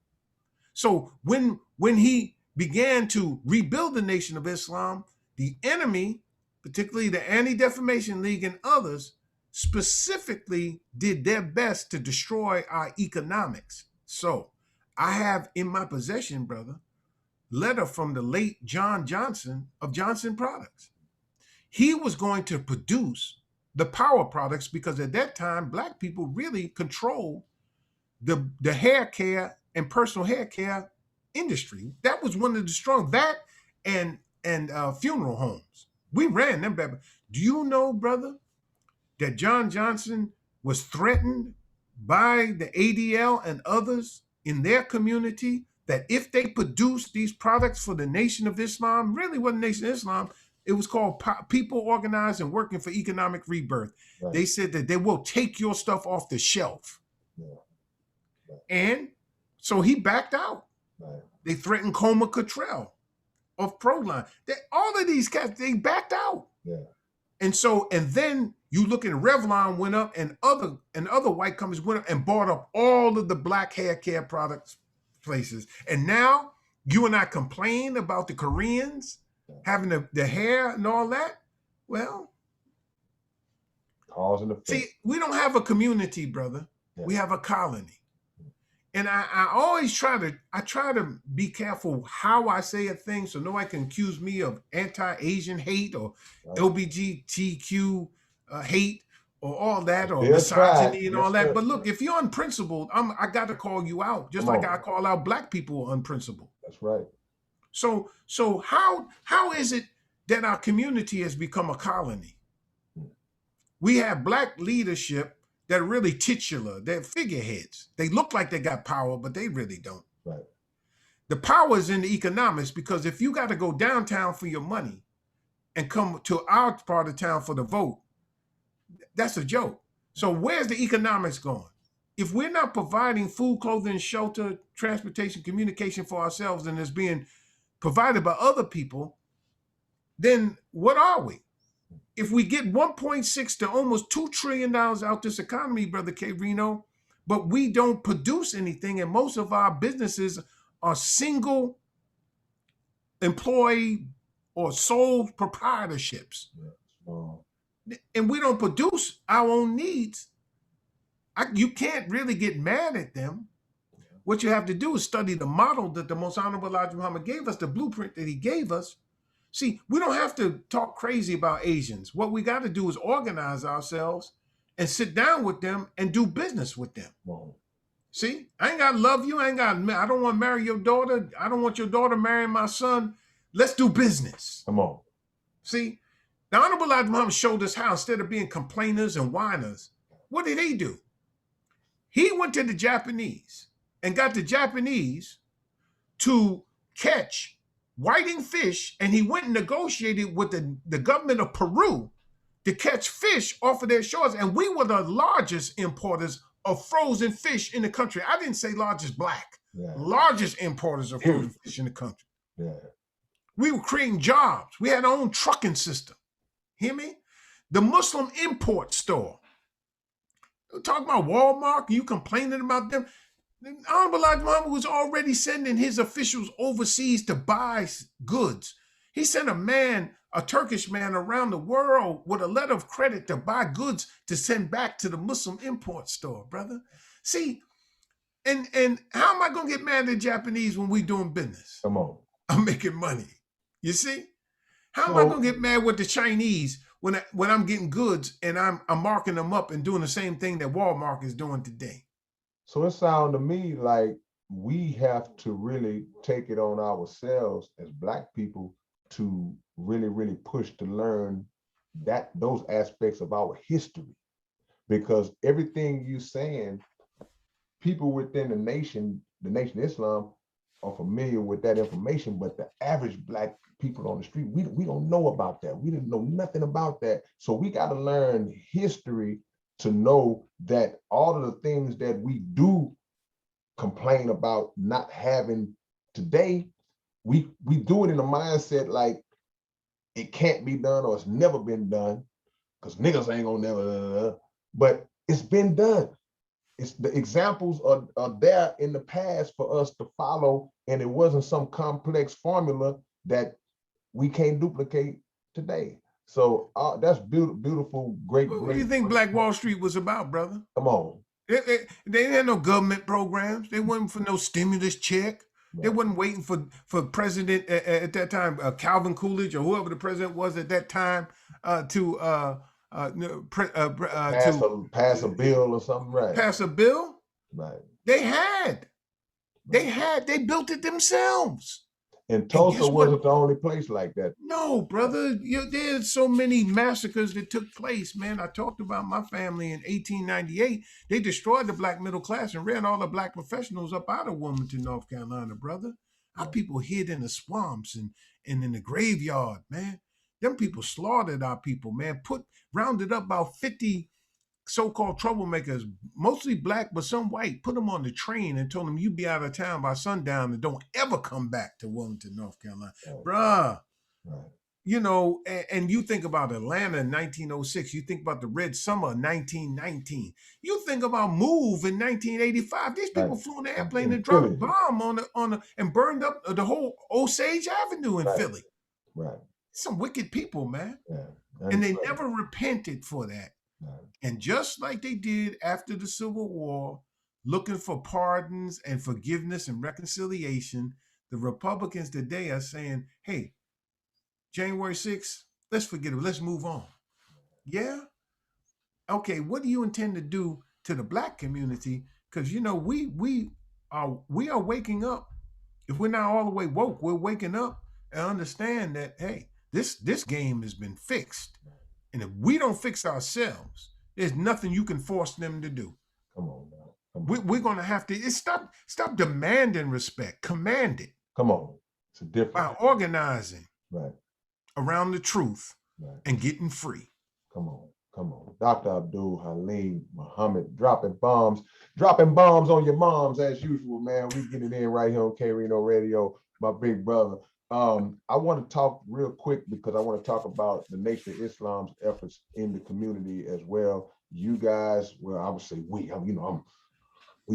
So when he began to rebuild the Nation of Islam, the enemy, particularly the Anti-Defamation League and others, specifically did their best to destroy our economics. So I have in my possession, brother, letter from the late John Johnson of Johnson Products. He was going to produce the power products because at that time, Black people really controlled the hair care and personal hair care industry. That was one of the strong, that and funeral homes. We ran them back. Do you know, brother, that John Johnson was threatened by the ADL and others in their community that if they produced these products for the Nation of Islam, really wasn't Nation of Islam, it was called People Organized and Working for Economic Rebirth. Right. They said that they will take your stuff off the shelf. Yeah. Right. And so he backed out. Right. They threatened Coma Cottrell of Proline. All of these cats, they backed out. Yeah. And then you look at Revlon went up and other white companies went up and bought up all of the Black hair care products places. And now you and I complain about the Koreans having the hair and all that. Well, cause and effect. See, we don't have a community, brother. Yeah. We have a colony. And I always try to be careful how I say a thing so nobody can accuse me of anti-Asian hate or LGBTQ hate or all that or misogyny and all that. But look, if you're unprincipled, I got to call you out, just like I call out Black people unprincipled. That's right. So how is it that our community has become a colony? We have Black leadership that are really titular. They're figureheads. They look like they got power, but they really don't. Right. The power is in the economics, because if you got to go downtown for your money and come to our part of town for the vote, that's a joke. So where's the economics going? If we're not providing food, clothing, shelter, transportation, communication for ourselves, and it's being provided by other people, then what are we? If we get 1.6 to almost $2 trillion out this economy, Brother K-Rino, but we don't produce anything, and most of our businesses are single employee or sole proprietorships, and we don't produce our own needs, you can't really get mad at them. What you have to do is study the model that the Most Honorable Elijah Muhammad gave us, the blueprint that he gave us. See, we don't have to talk crazy about Asians. What we got to do is organize ourselves and sit down with them and do business with them. Wow. See, I ain't got to love you. I don't want to marry your daughter. I don't want your daughter marrying my son. Let's do business. Come on. See, the Honorable Elijah Muhammad showed us how, instead of being complainers and whiners, what did he do? He went to the Japanese and got the Japanese to catch whiting fish, and he went and negotiated with the government of Peru to catch fish off of their shores. And we were the largest importers of frozen fish in the country. I didn't say largest Black, largest importers of frozen fish in the country. Yeah. We were creating jobs. We had our own trucking system. Hear me? The Muslim import store. Talking about Walmart, you complaining about them? The Honorable Elijah Muhammad was already sending his officials overseas to buy goods. He sent a man a Turkish man around the world with a letter of credit to buy goods to send back to the Muslim import store, brother. See, and how am I gonna get mad at the Japanese when we doing business? Come on. I'm making money. You see? How am I So gonna get mad with the Chinese when I'm getting goods and I'm marking them up and doing the same thing that Walmart is doing today? so it sounds to me like we have to really take it on ourselves as Black people to really, really push to learn that those aspects of our history, because everything you saying, people within the Nation of Islam, are familiar with that information, but the average Black people on the street, we don't know about that. We didn't know nothing about that. So we got to learn history to know that all of the things that we do complain about not having today, we do it in a mindset like it can't be done or it's never been done because niggas ain't gonna never, but it's been done. It's the examples are there in the past for us to follow, and it wasn't some complex formula that we can't duplicate today. So that's beautiful, great. What do you think Black Wall Street was about, brother? Come on. They didn't have no government programs. They wasn't for no stimulus check. They wasn't waiting for president at that time, Calvin Coolidge or whoever the president was at that time to pass a bill or something, right? Pass a bill. Right. They built it themselves. And Tulsa wasn't the only place like that. No, brother. There's so many massacres that took place, man. I talked about my family in 1898. They destroyed the Black middle class and ran all the Black professionals up out of Wilmington, North Carolina, brother. Our people hid in the swamps and in the graveyard, man. Them people slaughtered our people, man. Rounded up about 50 so-called troublemakers, mostly Black, but some white, put them on the train and told them, you be out of town by sundown and don't ever come back to Wilmington, North Carolina. Bruh. Right. You know, and you think about Atlanta in 1906, you think about the Red Summer of 1919, you think about Move in 1985. These people flew in the airplane and dropped a bomb on and burned up the whole Osage Avenue in Philly. Right. Some wicked people, man. Yeah. And they never repented for that. And just like they did after the Civil War, looking for pardons and forgiveness and reconciliation, the Republicans today are saying, hey, January 6th, let's forget it. Let's move on. Yeah? Okay, what do you intend to do to the Black community? Because, you know, we are waking up. If we're not all the way woke, we're waking up and understand that, hey, this game has been fixed. And if we don't fix ourselves, there's nothing you can force them to do. Come on, man. We're going to have to stop demanding respect. Command it. Come on. It's a different. By organizing around the truth and getting free. Come on. Come on. Dr. Abdul Haleem Muhammad dropping bombs on your moms as usual, man. We get it in right here on K-Rino Radio, my big brother. I want to talk real quick because I want to talk about the Nation of Islam's efforts in the community as well. You guys, well, I would say we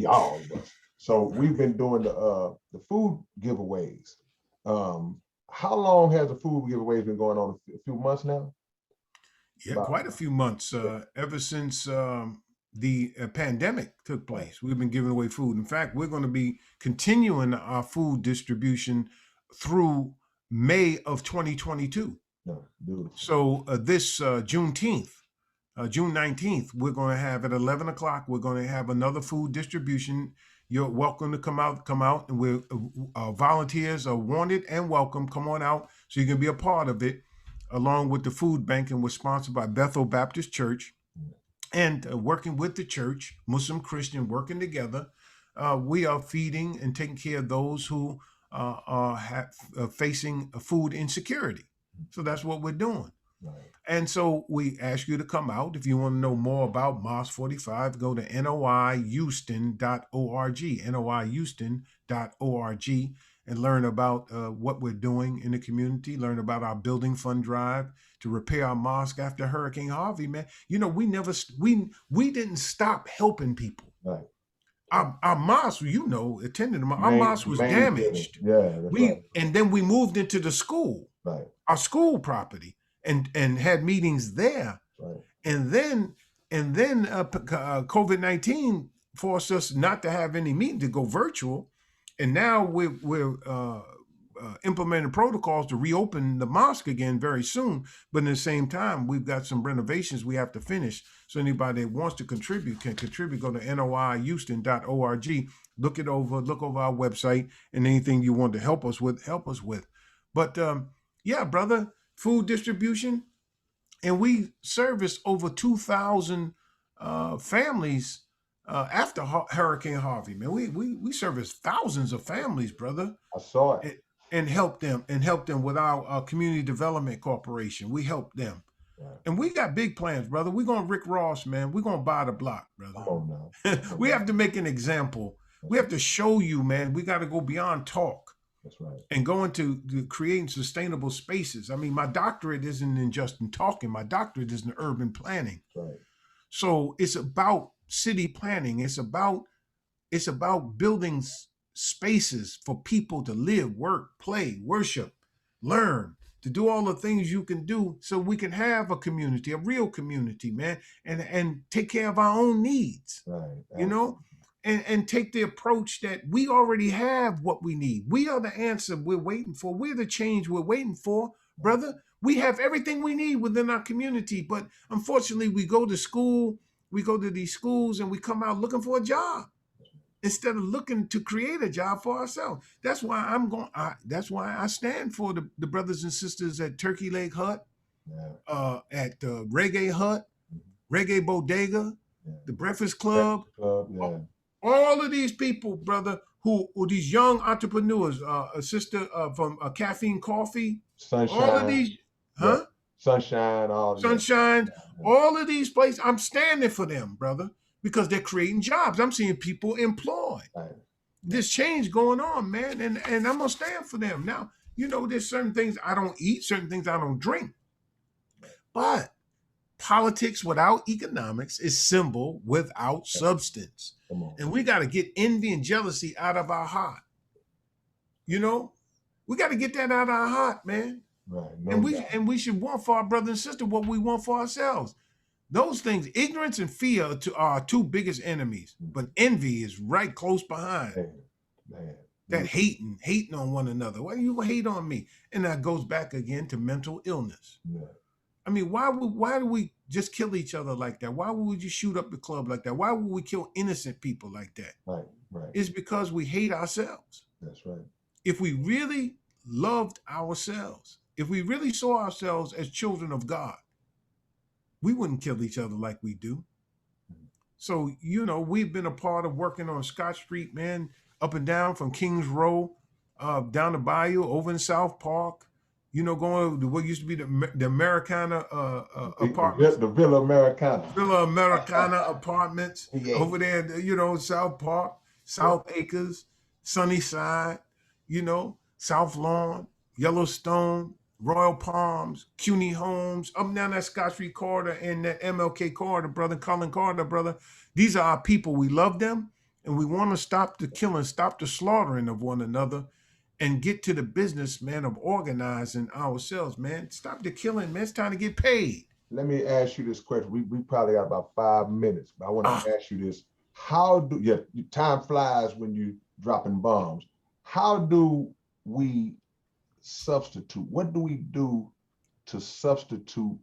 all of us. So we've been doing the food giveaways. How long has the food giveaways been going on? A few months now? Yeah, quite a few months. Ever since the pandemic took place, we've been giving away food. In fact, we're going to be continuing our food distribution through May of 2022. Beautiful. So this Juneteenth, June 19th, we're going to have at 11 o'clock, we're going to have another food distribution. You're welcome to come out, and we're volunteers are wanted and welcome. Come on out so you can be a part of it, along with the food bank, and we're sponsored by Bethel Baptist Church and working with the church, Muslim, Christian, working together. We are feeding and taking care of those who are facing food insecurity. So that's what we're doing. Right. And so we ask you to come out. If you want to know more about Mosque 45, go to noihouston.org, noihouston.org, and learn about what we're doing in the community, learn about our building fund drive to repair our mosque after Hurricane Harvey, man. You know, we didn't stop helping people. Right. Our mosque, you know, attended our mosque was damaged. Yeah, and then we moved into the school. Right. our school property and had meetings there. Right. And then COVID-19 forced us not to have any meeting, to go virtual. And now we're implementing protocols to reopen the mosque again very soon. But at the same time, we've got some renovations we have to finish. So anybody that wants to contribute can contribute. Go to noihouston.org, look over our website, and anything you want to help us with, help us with. But yeah, brother, food distribution. And we serviced over 2,000 families after Hurricane Harvey. Man, we serviced thousands of families, brother. I saw it. And help them with our community development corporation. We help them. Right. And we got big plans, brother. We're going to Rick Ross, man. We're going to buy the block, brother. Oh, no. We have to make an example. We have to show you, man. We got to go beyond talk. That's right. And go into creating sustainable spaces. I mean, my doctorate isn't in just in talking. My doctorate is in urban planning. Right. So it's about city planning. It's about building spaces for people to live, work, play, worship, learn, to do all the things you can do so we can have a community, a real community, man, and take care of our own needs. Right. You know? And take the approach that we already have what we need. We are the answer we're waiting for. We're the change we're waiting for, brother. We have everything we need within our community. But unfortunately, we go to school, we go to these schools, and we come out looking for a job instead of looking to create a job for ourselves. That's why that's why I stand for the brothers and sisters at Turkey Leg Hut, at Reggae Hut, Reggae Bodega, the Breakfast Club. All of these people, brother, who these young entrepreneurs, a sister from Caffeine Coffee, Sunshine, all of these, huh? Sunshine, all of these places. I'm standing for them, brother, because they're creating jobs. I'm seeing people employed. Right. There's change going on, man, and I'm gonna stand for them. Now, you know, there's certain things I don't eat, certain things I don't drink, but politics without economics is symbol without substance. And we got to get envy and jealousy out of our heart. You know, we got to get that out of our heart, man. Right. And we should want for our brother and sister what we want for ourselves. Those things, ignorance and fear, are our two biggest enemies. But envy is right close behind. Man. That hating on one another. Why do you hate on me? And that goes back again to mental illness. Yeah. I mean, why do we just kill each other like that? Why would we just shoot up the club like that? Why would we kill innocent people like that? Right. It's because we hate ourselves. That's right. If we really loved ourselves, if we really saw ourselves as children of God, we wouldn't kill each other like we do. So, you know, we've been a part of working on Scott Street, man, up and down from Kings Row, down the bayou, over in South Park. You know, going to what used to be the Americana apartments. The Villa Americana. Villa Americana apartments over there, you know, South Park, South Acres, Sunnyside, you know, South Lawn, Yellowstone, Royal Palms, CUNY Homes, up and down that Scott Street corridor and that MLK corridor, brother, Cullen corridor, brother. These are our people. We love them, and we want to stop the killing, stop the slaughtering of one another, and get to the business, man, of organizing ourselves, man. Stop the killing, man. It's time to get paid. Let me ask you this question. We probably got about 5 minutes, but I want to ask you this. Time flies when you dropping bombs. How do we substitute? What do we do to substitute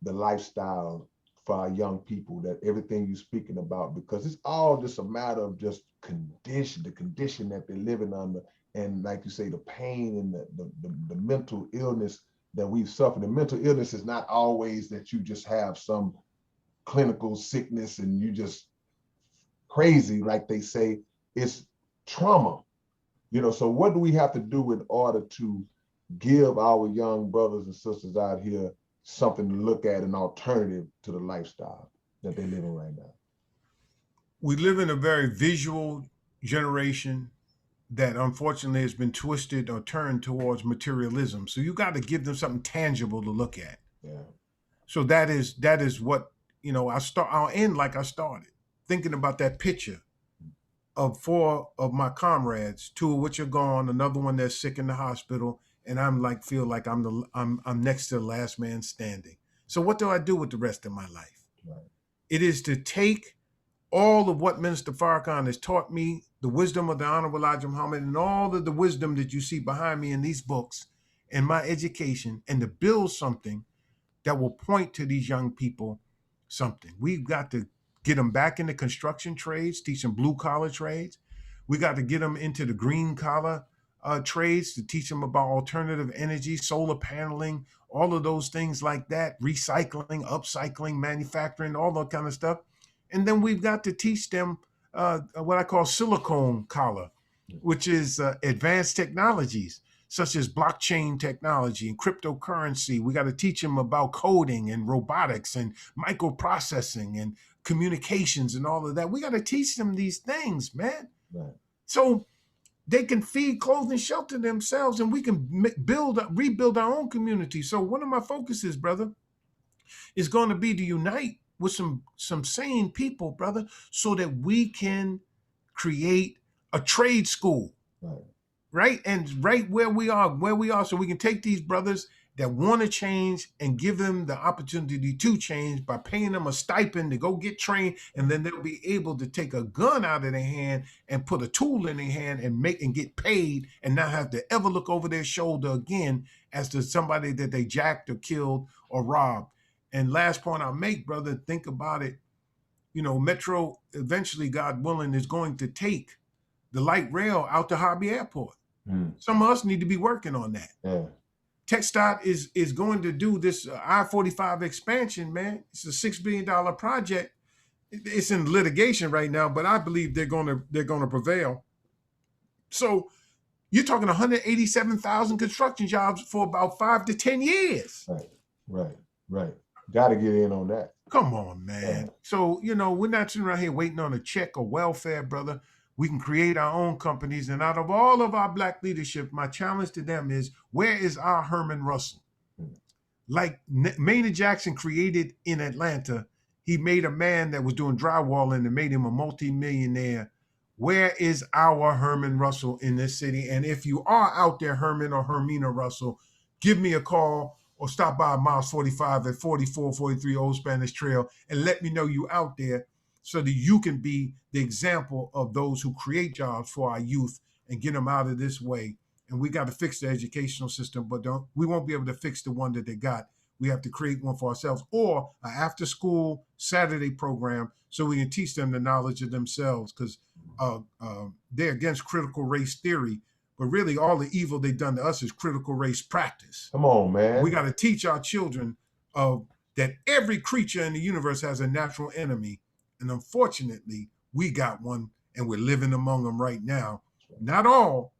the lifestyle for our young people, that everything you're speaking about? Because it's all just a matter of just the condition that they're living under. And like you say, the pain and the mental illness that we've suffered. The mental illness is not always that you just have some clinical sickness and you just crazy, like they say. It's trauma, you know. So what do we have to do in order to give our young brothers and sisters out here something to look at, an alternative to the lifestyle that they're living right now? We live in a very visual generation that unfortunately has been twisted or turned towards materialism. So you got to give them something tangible to look at. Yeah. So that is what, you know, I'll end like I started, thinking about that picture of 4 of my comrades, 2 of which are gone, another one that's sick in the hospital, and I'm like feel like I'm next to the last man standing. So what do I do with the rest of my life? Right. It is to take all of what Minister Farrakhan has taught me, the wisdom of the Honorable Elijah Muhammad, and all of the wisdom that you see behind me in these books and my education, and to build something that will point to these young people something. We've got to get them back into construction trades, teach them blue collar trades. We got to get them into the green collar trades to teach them about alternative energy, solar paneling, all of those things like that, recycling, upcycling, manufacturing, all that kind of stuff. And then we've got to teach them what I call silicone collar, which is advanced technologies such as blockchain technology and cryptocurrency. We got to teach them about coding and robotics and microprocessing and communications and all of that. We got to teach them these things, man. Right. So they can feed, clothe, and shelter themselves, and we can rebuild our own community. So one of my focuses, brother, is going to be to unite with some sane people, brother, so that we can create a trade school. Right. Right? And right where we are, so we can take these brothers that want to change and give them the opportunity to change by paying them a stipend to go get trained, and then they'll be able to take a gun out of their hand and put a tool in their hand and make and get paid and not have to ever look over their shoulder again as to somebody that they jacked or killed or robbed. And last point I'll make, brother, think about it. You know, Metro eventually, God willing, is going to take the light rail out to Hobby Airport. Some of us need to be working on that. Yeah. TxDOT is going to do this I-45 expansion, man. It's a $6 billion project. It's in litigation right now, but I believe they're going to prevail. So you're talking 187,000 construction jobs for about 5 to 10 years. Right. Got to get in on that. Come on, man. Yeah. So, you know, we're not sitting around here waiting on a check or welfare, brother. We can create our own companies. And out of all of our Black leadership, my challenge to them is, where is our Herman Russell? Like Maynard Jackson created in Atlanta, he made a man that was doing drywalling and made him a multimillionaire. Where is our Herman Russell in this city? And if you are out there, Herman or Hermina Russell, give me a call or stop by Miles 45 at 4443 Old Spanish Trail and let me know you out there, so that you can be the example of those who create jobs for our youth and get them out of this way. And we got to fix the educational system, but we won't be able to fix the one that they got. We have to create one for ourselves, or an after-school Saturday program so we can teach them the knowledge of themselves, because they're against critical race theory, but really all the evil they've done to us is critical race practice. Come on, man. We got to teach our children that every creature in the universe has a natural enemy. And unfortunately, we got one, and we're living among them right now. Not all,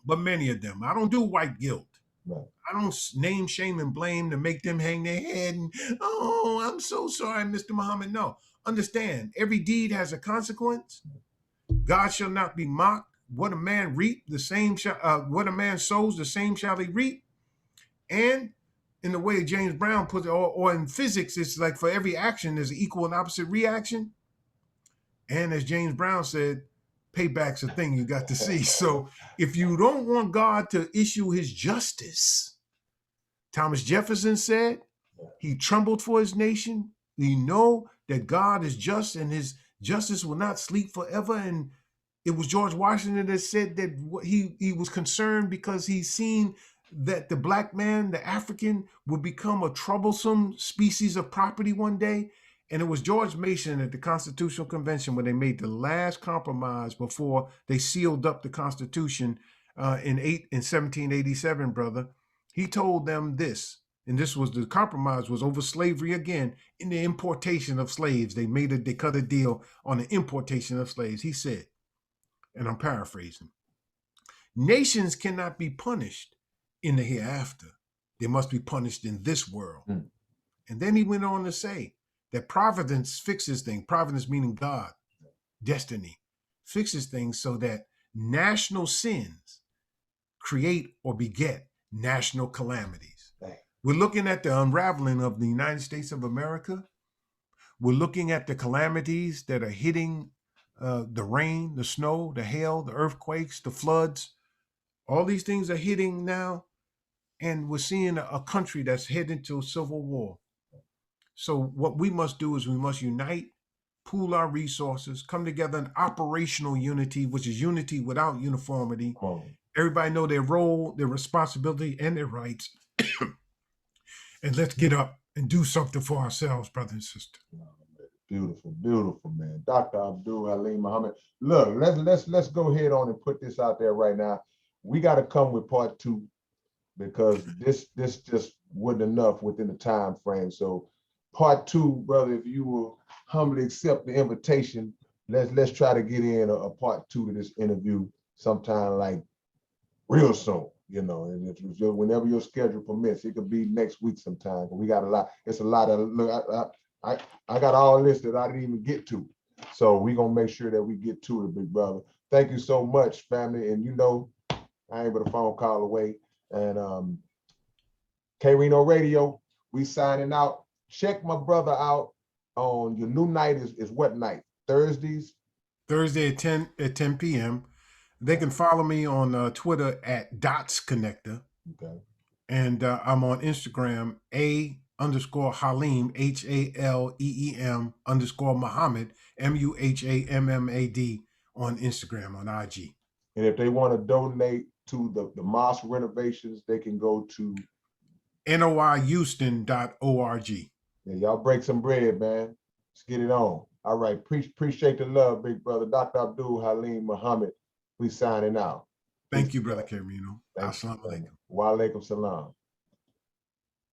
but many of them. I don't do white guilt. Right. I don't name, shame, and blame to make them hang their head and, oh, I'm so sorry, Mr. Muhammad. No, understand, every deed has a consequence. God shall not be mocked. What a man reap, the same shall, what a man sows, the same shall he reap. And in the way James Brown puts it, or in physics, it's like for every action, there's an equal and opposite reaction. And as James Brown said, payback's a thing you got to see. So if you don't want God to issue his justice, Thomas Jefferson said, he trembled for his nation. We know that God is just and his justice will not sleep forever. And it was George Washington that said that he was concerned because he's seen that the Black man, the African, would become a troublesome species of property one day. And it was George Mason at the Constitutional Convention when they made the last compromise before they sealed up the Constitution in 1787, brother. He told them this, and this was the compromise was over slavery again, in the importation of slaves. They cut a deal on the importation of slaves. He said, and I'm paraphrasing, nations cannot be punished in the hereafter. They must be punished in this world. And then he went on to say that providence fixes things. Providence meaning God, destiny, fixes things so that national sins create or beget national calamities. We're looking at the unraveling of the United States of America. We're looking at the calamities that are hitting the rain, the snow, the hail, the earthquakes, the floods. All these things are hitting now. and we're seeing a country that's heading to a civil war. So what we must do is we must unite, pool our resources, come together in operational unity, which is unity without uniformity. Come on. Everybody know their role, their responsibility, and their rights. And let's get up and do something for ourselves, brother and sister. Beautiful, beautiful, man. Dr. Abdul Haleem Muhammad. Look, let's go ahead on and put this out there right now. We got to come with part 2 because this just wasn't enough within the time frame. So part 2, brother, if you will humbly accept the invitation, let's try to get in a part 2 to this interview sometime like real soon, you know, and whenever your schedule permits. It could be next week sometime. But we got a lot. It's a lot of look. I got all this that I didn't even get to. So we're gonna make sure that we get to it, big brother. Thank you so much, family. And you know, I ain't but a phone call away. And K-Rino Radio, we signing out. Check my brother out on your new night is what night? Thursdays? Thursday at 10 p.m. They can follow me on Twitter at Dots Connector. Okay. And I'm on Instagram, _Haleem, HALEEM _Muhammad, MUHAMMAD on Instagram, on IG. And if they want to donate to the mosque renovations, they can go to NOIHouston.org. Yeah, y'all break some bread, man. Let's get it on. All right. Appreciate the love, big brother. Dr. Abdul Haleem Muhammad. We signing out. Thank you, brother K-Rino. Assalamu alaikum. Wa alaikum salam.